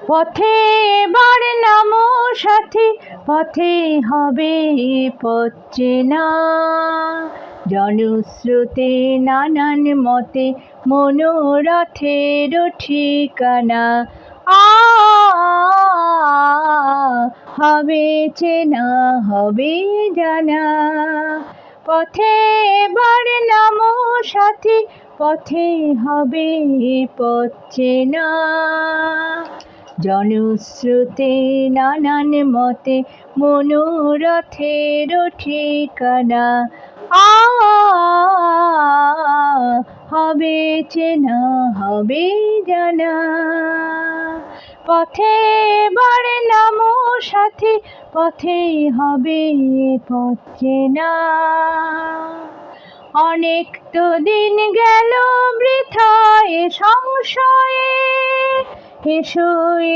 পথে এবার নামো সাথী, পথে হবে পথ চেনা। জনস্রোতে নানান মতে মনোরথের ঠিকানা। হবে চেনা, হবে জানা। পথে এবার নামো সাথী, পথে হবে পথ চেনা। জনস্রোতে নানান মতে মনোরথের ঠিকানা। হবে চেনা, হবে জানা। পথে এবার নামো সাথী, পথে হবে পথ চেনা। অনেক তো দিন গেল বৃথায় সংশয়ে, এসো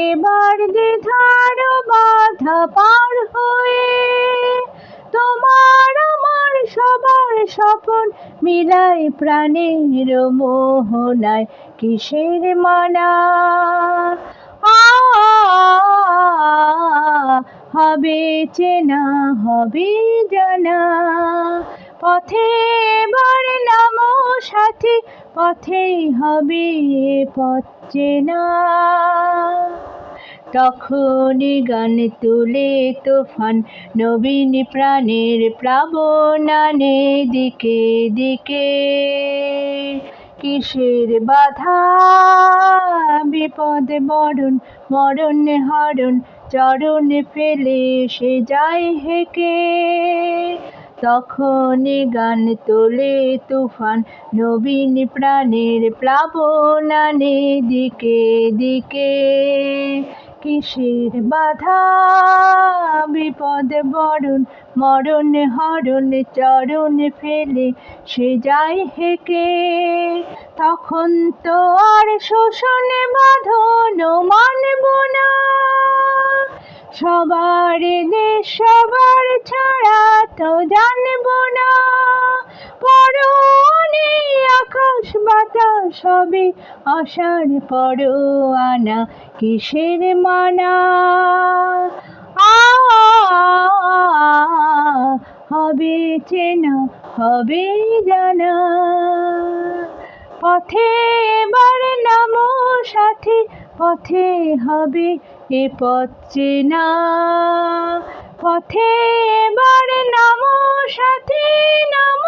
এবার দ্বিধার বাধা পার হয়ে। তোমার আমার সবার স্বপন মিলাই প্রাণের মোহনায়, কিসের মানা। হবে চেনা, হবে জানা। পথে এবার নামো সাথী, পথেই হবে পথ চেনা। তখনই গান তুলে তুফান নবীন প্রাণের প্লাবনানে দিকে দিকে। কিসের বাধা বিপদ বরণ, মরণ হরণ চরণ ফেলে সে যায় হেঁকে। তখনই গান তোলে তুফান নবীন প্রাণের প্লাবনানে দিকে দিকে। কিসের বাধা বিপদ বরণ, মরণ হরণ চরণ ফেলে সে যায় হেঁকে। তখন তো আর শোষণ বাঁধন মানব না, সবার দেশ সবার ছাড়া তো জানব না। পরনে আকাশ বাতাস সবে আশার পরোয়ানা, কিসের মানা। হবে চেনা, হবে জানা। পথে এবার নামো সাথী, পথে হবে পথ চেনা। পথে এবার নামো সাথী, নামো।